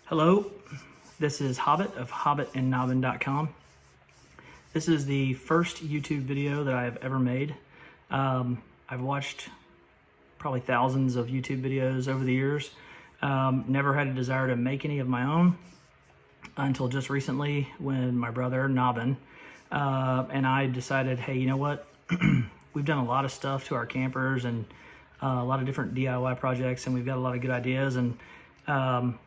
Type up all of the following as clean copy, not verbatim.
Hello, this is Hobbit of hobbitandnobbin.com. This is the first YouTube video that I've ever made. I've watched probably thousands of YouTube videos over the years. Never had a desire to make any of my own until just recently when my brother, Nobbin, and I decided, hey, you know what? We've done a lot of stuff to our campers and a lot of different DIY projects, and we've got a lot of good ideas, and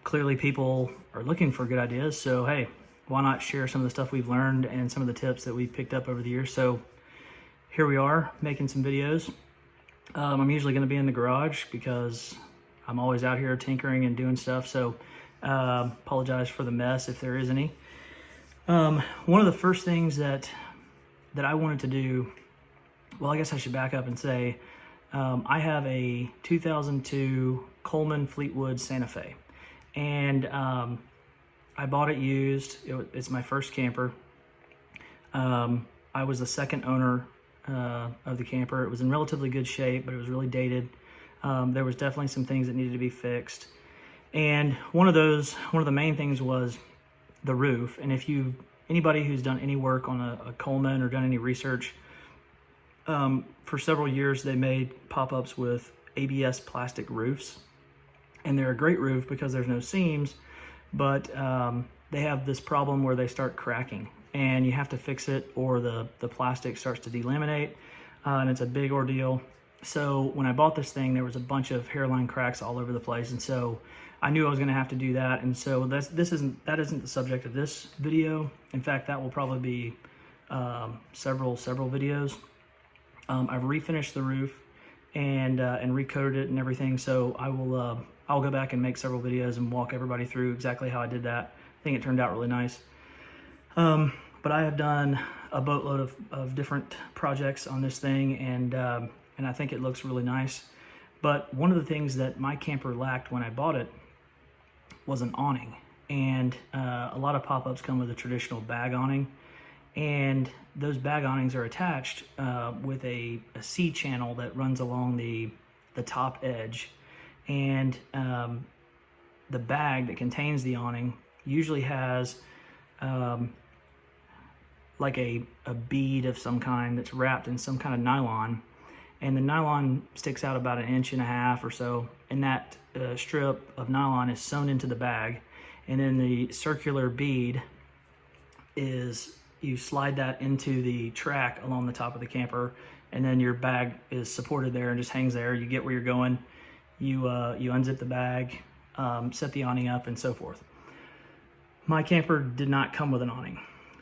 clearly people are looking for good ideas. So, hey, why not share some of the stuff we've learned and some of the tips that we've picked up over the years? So here we are making some videos. I'm usually going to be in the garage because I'm always out here tinkering and doing stuff. So apologize for the mess if there is any. One of the first things that I wanted to do, well, I guess I should back up and say, I have a 2002 Coleman Fleetwood Santa Fe, and I bought it used. It's my first camper. I was the second owner of the camper. It was in relatively good shape, but it was really dated. There was definitely some things that needed to be fixed, and one of the main things was the roof. And if anybody who's done any work on a Coleman or done any research, for several years they made pop-ups with ABS plastic roofs, and they're a great roof because there's no seams, but they have this problem where they start cracking, and you have to fix it or the plastic starts to delaminate, and it's a big ordeal. So when I bought this thing, there was a bunch of hairline cracks all over the place, and so I knew I was going to have to do that. And so that isn't the subject of this video. In fact, that will probably be several videos. I've refinished the roof and recoated it and everything. So I'll go back and make several videos and walk everybody through exactly how I did that. I think it turned out really nice. But I have done a boatload of different projects on this thing, and I think it looks really nice. But one of the things that my camper lacked when I bought it was an awning. And a lot of pop-ups come with a traditional bag awning. And those bag awnings are attached with a C channel that runs along the top edge. And the bag that contains the awning usually has like a bead of some kind that's wrapped in some kind of nylon. And the nylon sticks out about 1.5 inches or so. And that strip of nylon is sewn into the bag. And then the circular bead is, you slide that into the track along the top of the camper, and then your bag is supported there and just hangs there. You get where you're going, you unzip the bag, set the awning up, and so forth. My camper did not come with an awning.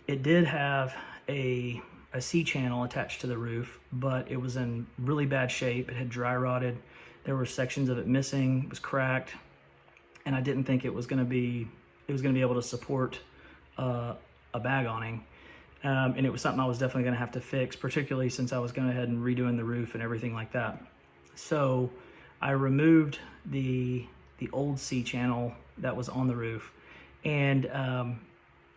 It did have a C channel attached to the roof, but it was in really bad shape. It had dry rotted. There were sections of it missing. It was cracked, and I didn't think it was going to be able to support a bag awning. And it was something I was definitely going to have to fix, particularly since I was going ahead and redoing the roof and everything like that. So I removed the old C channel that was on the roof. And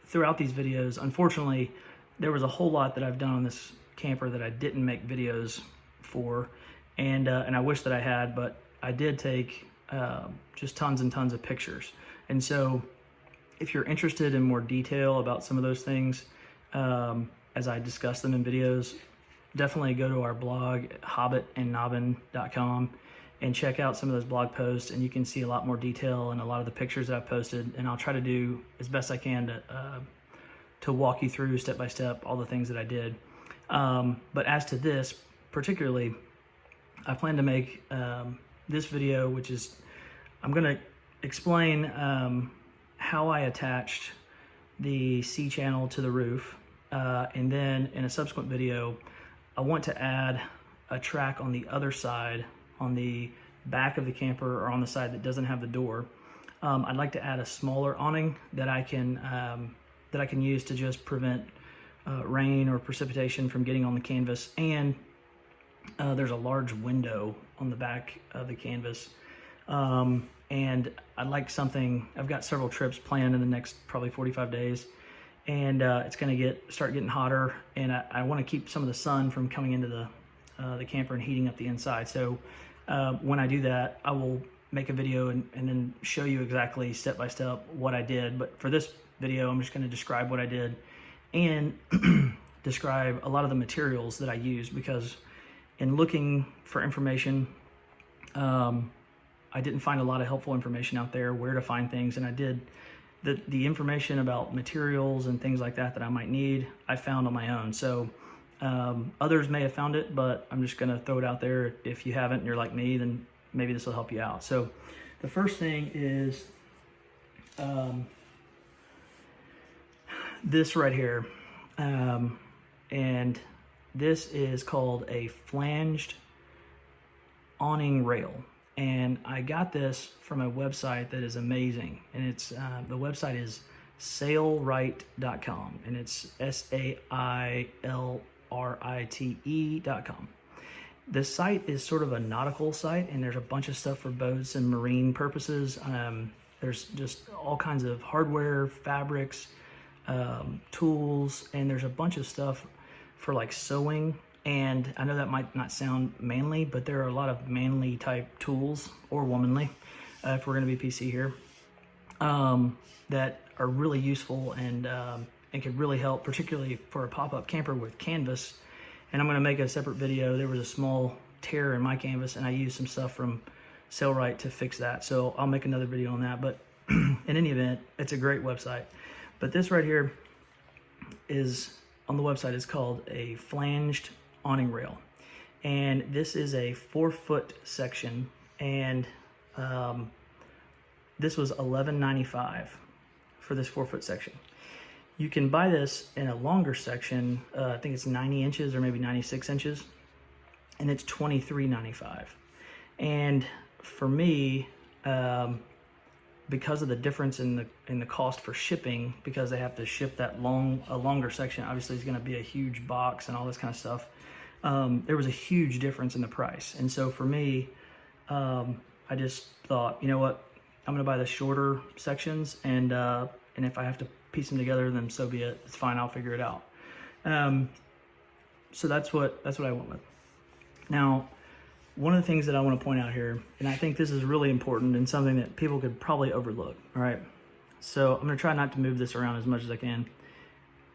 throughout these videos, unfortunately, there was a whole lot that I've done on this camper that I didn't make videos for. And I wish that I had, but I did take just tons and tons of pictures. And so if you're interested in more detail about some of those things, as I discuss them in videos, definitely go to our blog, hobbitandnobbin.com, and check out some of those blog posts, and you can see a lot more detail and a lot of the pictures that I've posted. And I'll try to do as best I can to walk you through step by step all the things that I did. But as to this particularly, I plan to make this video, which is, I'm going to explain how I attached the C channel to the roof, and then in a subsequent video I want to add a track on the other side, on the back of the camper, or on the side that doesn't have the door. I'd like to add a smaller awning that I can use to just prevent rain or precipitation from getting on the canvas. And there's a large window on the back of the canvas, and I'd like something. I've got several trips planned in the next probably 45 days, and it's going to start getting hotter, and I want to keep some of the sun from coming into the camper and heating up the inside. So when I do that, I will make a video and then show you exactly step by step what I did. But for this video, I'm just going to describe what I did and describe a lot of the materials that I used, because in looking for information, I didn't find a lot of helpful information out there, where to find things, and I did the information about materials and things like that I might need, I found on my own. So others may have found it, but I'm just going to throw it out there. If you haven't and you're like me, then maybe this will help you out. So the first thing is this right here. And this is called a flanged awning rail. And I got this from a website that is amazing. And it's the website is sailrite.com, and it's SAILRITE.com. The site is sort of a nautical site, and there's a bunch of stuff for boats and marine purposes. There's just all kinds of hardware, fabrics, tools, and there's a bunch of stuff for like sewing. And I know that might not sound manly, but there are a lot of manly type tools, or womanly, if we're going to be PC here, that are really useful and could really help, particularly for a pop-up camper with canvas. And I'm going to make a separate video. There was a small tear in my canvas, and I used some stuff from Sailrite to fix that. So I'll make another video on that. But in any event, it's a great website. But this right here is on the website is called a flanged awning rail, and this is a 4-foot section, and this was $11.95 for this 4-foot section. You can buy this in a longer section. I think it's 90 inches or maybe 96 inches, and it's $23.95. And for me, because of the difference in the cost for shipping, because they have to ship that longer section, obviously it's going to be a huge box and all this kind of stuff. There was a huge difference in the price, and so for me, I just thought, you know what, I'm going to buy the shorter sections, and if I have to piece them together, then so be it. It's fine. I'll figure it out. So that's what I went with. Now, one of the things that I want to point out here, and I think this is really important and something that people could probably overlook. All right. So I'm going to try not to move this around as much as I can,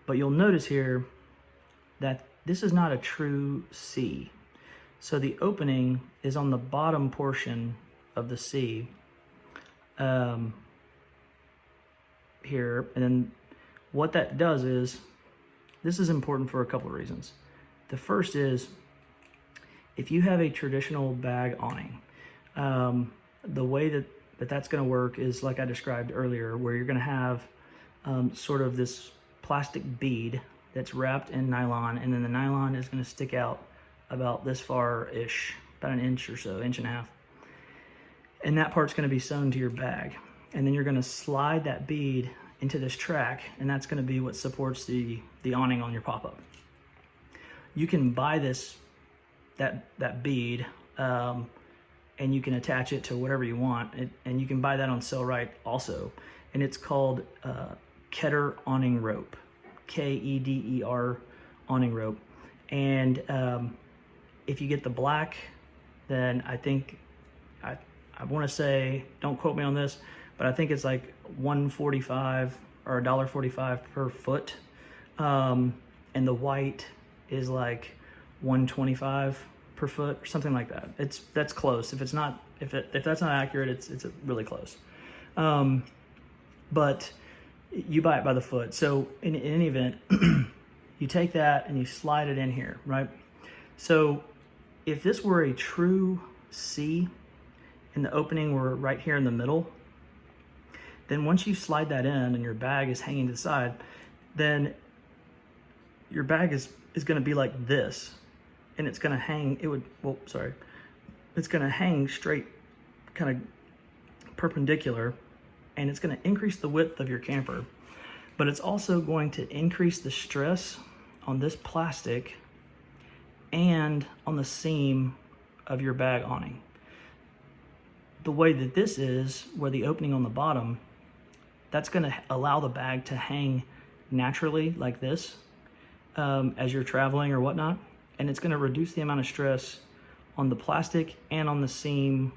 but you'll notice here that this is not a true C. So the opening is on the bottom portion of the C here. And then what that does is, this is important for a couple of reasons. The first is, if you have a traditional bag awning, the way that's going to work is like I described earlier, where you're going to have sort of this plastic bead that's wrapped in nylon, and then the nylon is going to stick out about this far-ish, about an inch or so, inch and a half. And that part's going to be sewn to your bag. And then you're going to slide that bead into this track, and that's going to be what supports the awning on your pop-up. You can buy that bead, and you can attach it to whatever you want, and you can buy that on Sailrite also. And it's called Keder awning rope. Keder awning rope. And if you get the black, then I think, I want to say, don't quote me on this, but I think it's like $1.45 or $1.45 per foot. And the white is like $1.25 per foot or something like that. That's close. If that's not accurate, it's really close. But you buy it by the foot. So in any event, you take that and you slide it in here, right? So if this were a true C and the opening were right here in the middle, then once you slide that in and your bag is hanging to the side, then your bag is going to be like this, and it's going to hang, it's going to hang straight, kind of perpendicular, and it's going to increase the width of your camper, but it's also going to increase the stress on this plastic and on the seam of your bag awning. The way that this is, where the opening on the bottom, that's going to allow the bag to hang naturally like this as you're traveling or whatnot, and it's going to reduce the amount of stress on the plastic and on the seam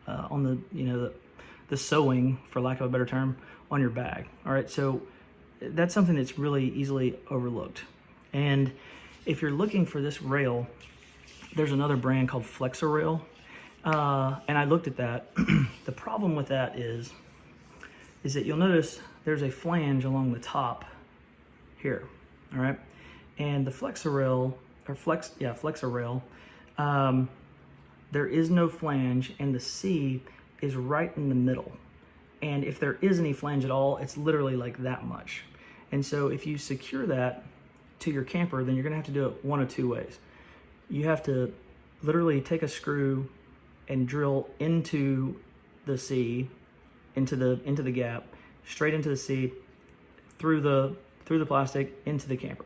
on the, the sewing, for lack of a better term, on your bag. All right, so that's something that's really easily overlooked. And if you're looking for this rail, there's another brand called Flexarail, and I looked at that. The problem with that is that you'll notice there's a flange along the top here, all right? And the Flexarail, Flexarail, there is no flange, and the C is right in the middle. And if there is any flange at all, it's literally like that much. And so if you secure that to your camper, then you're gonna have to do it one of two ways. You have to literally take a screw and drill into the C, into the gap, straight into the C, through the plastic, into the camper.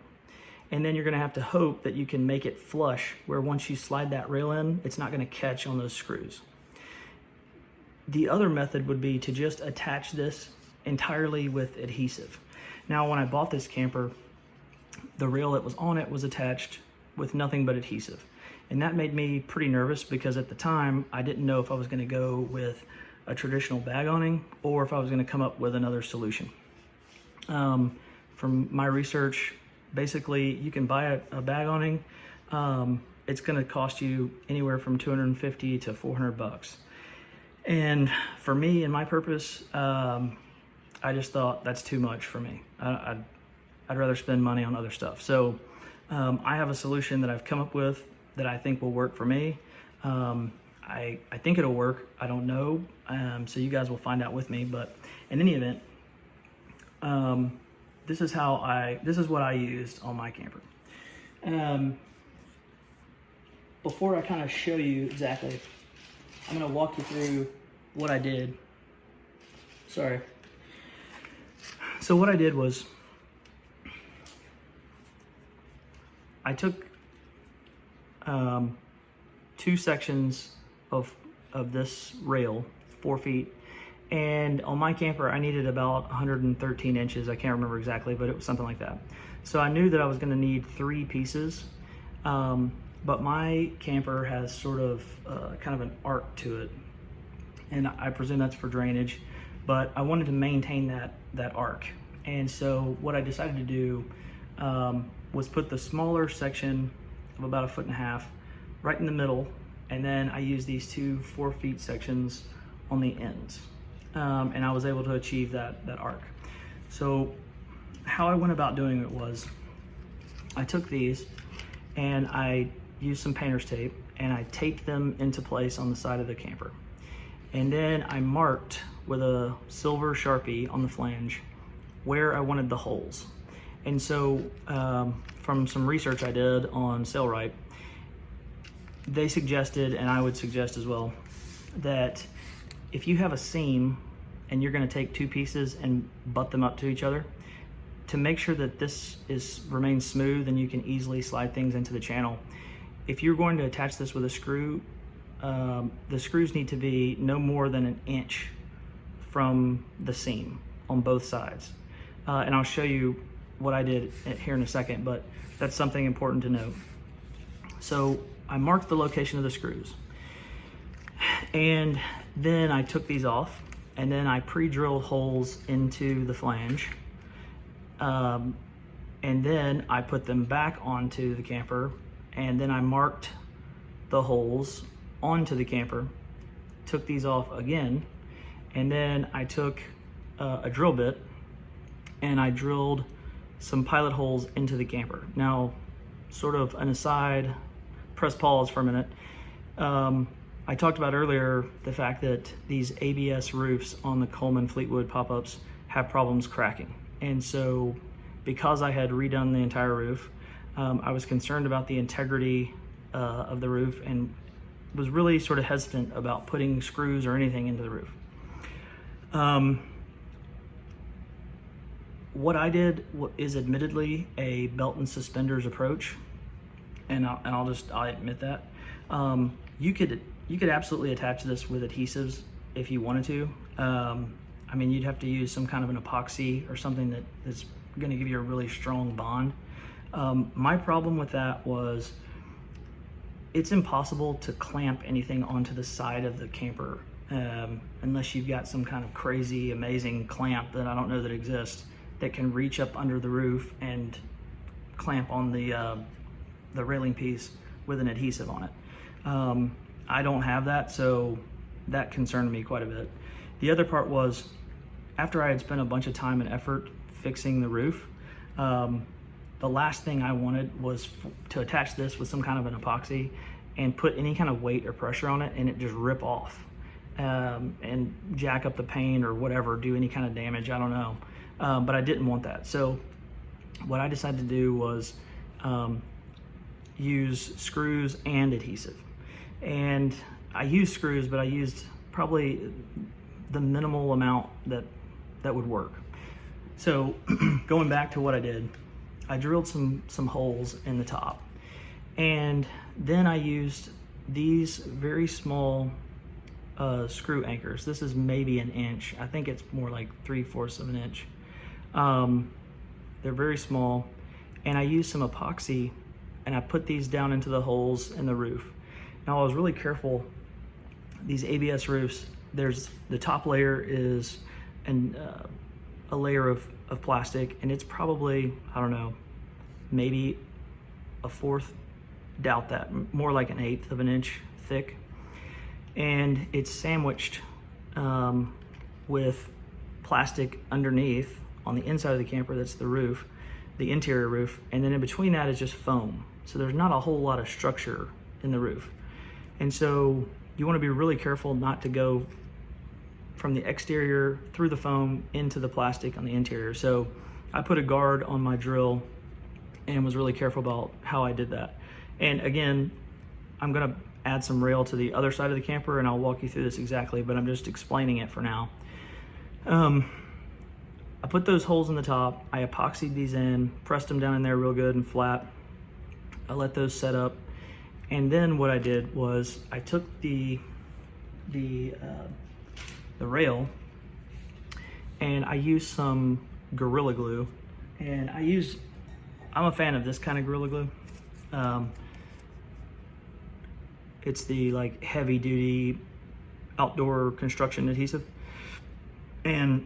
And then you're gonna have to hope that you can make it flush, where once you slide that rail in, it's not gonna catch on those screws. The other method would be to just attach this entirely with adhesive. Now, when I bought this camper, the rail that was on it was attached with nothing but adhesive. And that made me pretty nervous, because at the time, I didn't know if I was gonna go with a traditional bag awning or if I was gonna come up with another solution. From my research, basically you can buy a bag awning. It's gonna cost you anywhere from $250 to $400. And for me and my purpose, I just thought that's too much for me. I'd rather spend money on other stuff. So I have a solution that I've come up with that I think will work for me. I think it'll work. I don't know. So you guys will find out with me. But in any event, this is what I used on my camper. Before I kind of show you exactly, I'm going to walk you through what I did. Sorry. So what I did was, I took two sections of this rail, 4 feet, and on my camper I needed about 113 inches. I can't remember exactly, but it was something like that. So I knew that I was going to need 3 pieces, but my camper has sort of kind of an arc to it, and I presume that's for drainage, but I wanted to maintain that arc. And so what I decided to do was put the smaller section of about 1.5 feet right in the middle, and then I used these 2 4-foot sections on the ends, and I was able to achieve that arc. So how I went about doing it was, I took these and I used some painter's tape and I taped them into place on the side of the camper, and then I marked with a silver Sharpie on the flange where I wanted the holes. And so from some research I did on Sailrite, they suggested, and I would suggest as well, that if you have a seam and you're going to take 2 pieces and butt them up to each other, to make sure that this remains smooth and you can easily slide things into the channel, if you're going to attach this with a screw, the screws need to be no more than 1 inch from the seam on both sides. And I'll show you what I did here in a second, but that's something important to note. So I marked the location of the screws, and then I took these off, and then I pre-drilled holes into the flange, and then I put them back onto the camper, and then I marked the holes onto the camper, took these off again, and then I took a drill bit and I drilled some pilot holes into the camper. Now, sort of an aside, press pause for a minute. I talked about earlier the fact that these ABS roofs on the Coleman Fleetwood pop-ups have problems cracking. And so because I had redone the entire roof, I was concerned about the integrity of the roof and was really sort of hesitant about putting screws or anything into the roof. What I did is admittedly a belt and suspenders approach, and I'll admit that. You could absolutely attach this with adhesives if you wanted to. I mean, you'd have to use some kind of an epoxy or something that is going to give you a really strong bond. My problem with that was it's impossible to clamp anything onto the side of the camper unless you've got some kind of crazy, amazing clamp that I don't know that exists that can reach up under the roof and clamp on the railing piece with an adhesive on it. I don't have that, so that concerned me quite a bit. The other part was, after I had spent a bunch of time and effort fixing the roof, the last thing I wanted was to attach this with some kind of an epoxy and put any kind of weight or pressure on it and it just rip off and jack up the paint or whatever, do any kind of damage, I don't know. But I didn't want that. So what I decided to do was use screws and adhesive. And I used screws, but I used probably the minimal amount that would work. So going back to what I did, I drilled some holes in the top, and then I used these very small screw anchors. This is maybe an inch. I think it's more like 3/4 of an inch. They're very small, and I used some epoxy and I put these down into the holes in the roof. Now I was really careful. These ABS roofs, there's the top layer is a layer of plastic, and it's probably, I don't know, maybe a fourth, doubt that, more like an eighth of an inch thick. And it's sandwiched with plastic underneath on the inside of the camper, that's the roof, the interior roof, and then in between that is just foam. So there's not a whole lot of structure in the roof. And so you want to be really careful not to go from the exterior through the foam into the plastic on the interior. So I put a guard on my drill and was really careful about how I did that. And again, I'm gonna add some rail to the other side of the camper and I'll walk you through this exactly, but I'm just explaining it for now. I put those holes in the top, I epoxied these in, pressed them down in there real good and flat. I let those set up. And then what I did was I took the rail and I used some Gorilla Glue, and I'm a fan of this kind of Gorilla Glue. It's the like heavy duty outdoor construction adhesive, and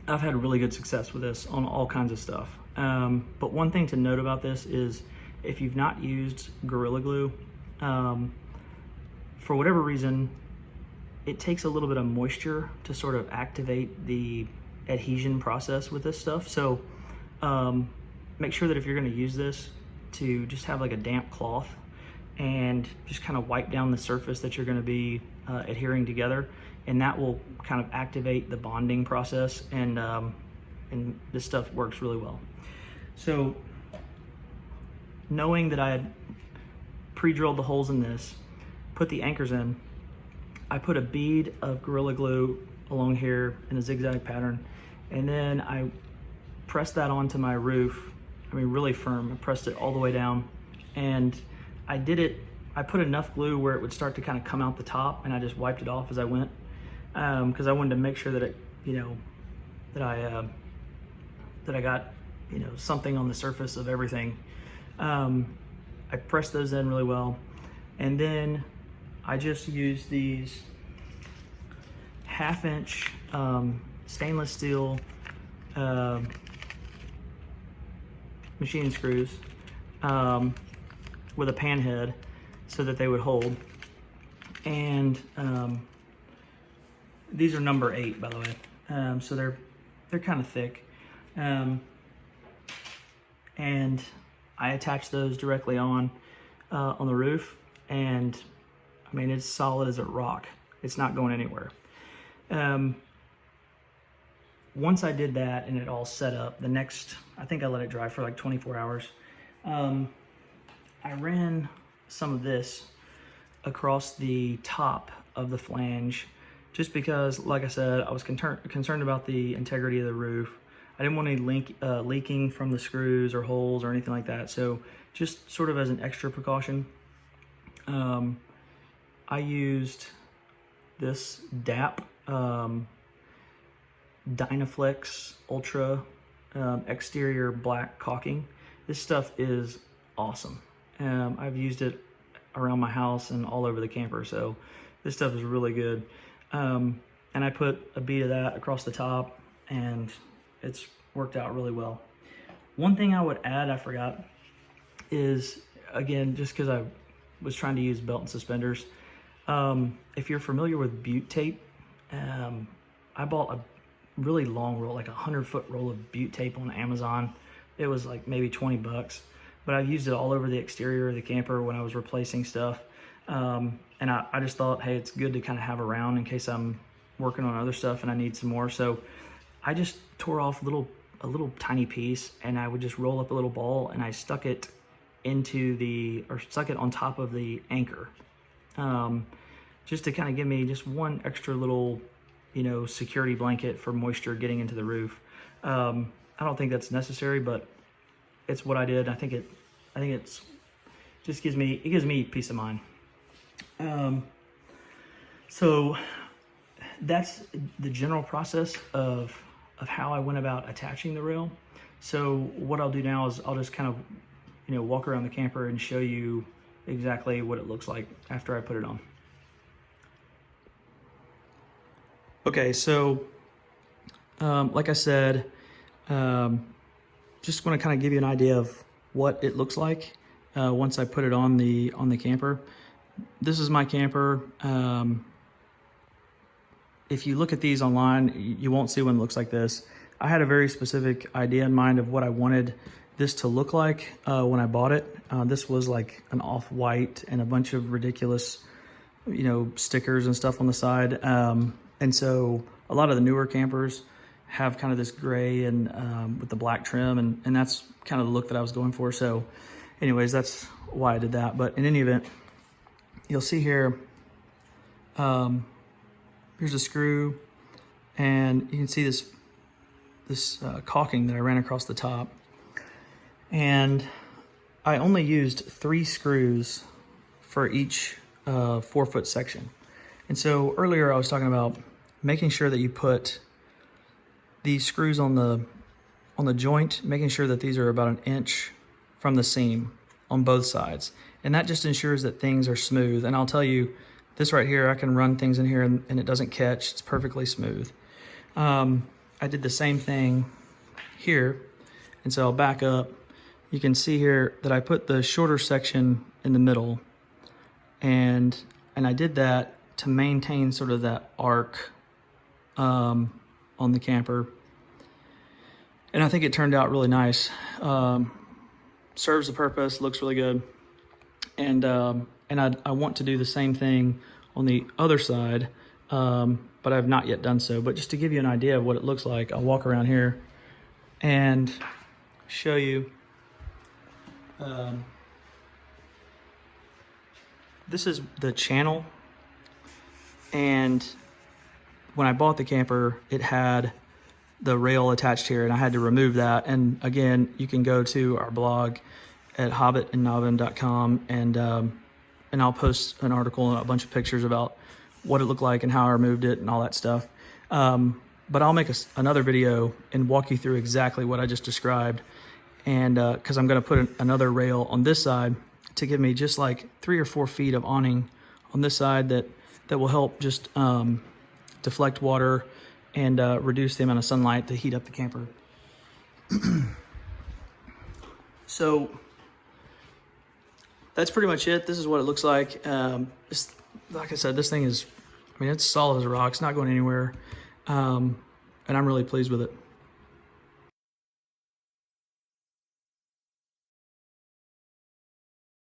I've had really good success with this on all kinds of stuff. But one thing to note about this is if you've not used Gorilla Glue, for whatever reason, it takes a little bit of moisture to sort of activate the adhesion process with this stuff. So make sure that if you're gonna use this, to just have like a damp cloth and just kind of wipe down the surface that you're gonna be adhering together, and that will kind of activate the bonding process, and this stuff works really well. So knowing that I had pre-drilled the holes in this, put the anchors in, I put a bead of Gorilla Glue along here in a zigzag pattern, and then I pressed that onto my roof. I mean, really firm. I pressed it all the way down, and I put enough glue where it would start to kind of come out the top, and I just wiped it off as I went, because I wanted to make sure that it, that I got, something on the surface of everything. I pressed those in really well, and then I just used these 1/2 inch stainless steel machine screws with a pan head so that they would hold. And these are number 8, by the way. So they're kind of thick. And I attached those directly on the roof, and I mean, it's solid as a rock. It's not going anywhere. Once I did that and it all set up, I think I let it dry for like 24 hours. I ran some of this across the top of the flange, just because, like I said, I was concerned about the integrity of the roof. I didn't want any leaking from the screws or holes or anything like that. So just sort of as an extra precaution, I used this DAP Dynaflex Ultra exterior black caulking. This stuff is awesome. I've used it around my house and all over the camper. So this stuff is really good. And I put a bead of that across the top, and it's worked out really well. One thing I would add, I forgot, is, again, just because I was trying to use belt and suspenders, if you're familiar with butte tape, I bought a really long roll, like a 100-foot roll of butte tape on Amazon. It was like maybe 20 bucks, but I used it all over the exterior of the camper when I was replacing stuff. And I just thought, hey, it's good to kind of have around in case I'm working on other stuff and I need some more. So I just tore off a little tiny piece, and I would just roll up a little ball, and I stuck it on top of the anchor, just to kind of give me just one extra little, security blanket for moisture getting into the roof. I don't think that's necessary, but it's what I did. I think it's just gives me peace of mind. So that's the general process of how I went about attaching the rail. So what I'll do now is I'll just kind of, walk around the camper and show you exactly what it looks like after I put it on. Okay, so like I said, just want to kind of give you an idea of what it looks like once I put it on the camper. This is my camper. If you look at these online, you won't see one that looks like this. I had a very specific idea in mind of what I wanted this to look like when I bought it. This was like an off-white and a bunch of ridiculous, stickers and stuff on the side. And so a lot of the newer campers have kind of this gray and with the black trim, and that's kind of the look that I was going for. So anyways, that's why I did that. But in any event, you'll see here, here's a screw, and you can see this caulking that I ran across the top. And I only used 3 screws for each 4-foot section. And so earlier I was talking about making sure that you put these screws on the joint, making sure that these are about 1 inch from the seam on both sides. And that just ensures that things are smooth. And I'll tell you, this right here, I can run things in here and it doesn't catch. It's perfectly smooth. I did the same thing here. And so I'll back up. You can see here that I put the shorter section in the middle, and I did that to maintain sort of that arc on the camper. And I think it turned out really nice. Serves the purpose, looks really good. And I want to do the same thing on the other side, but I've not yet done so. But just to give you an idea of what it looks like, I'll walk around here and show you. This is the channel, and when I bought the camper, it had the rail attached here, and I had to remove that. And again, you can go to our blog at hobbitandnobbin.com, and I'll post an article and a bunch of pictures about what it looked like and how I removed it and all that stuff. But I'll make another video and walk you through exactly what I just described. And because I'm going to put another rail on this side to give me just like 3 or 4 feet of awning on this side that will help just deflect water and reduce the amount of sunlight to heat up the camper. So that's pretty much it. This is what it looks like. Like I said, this thing is, it's solid as a rock. It's not going anywhere. And I'm really pleased with it.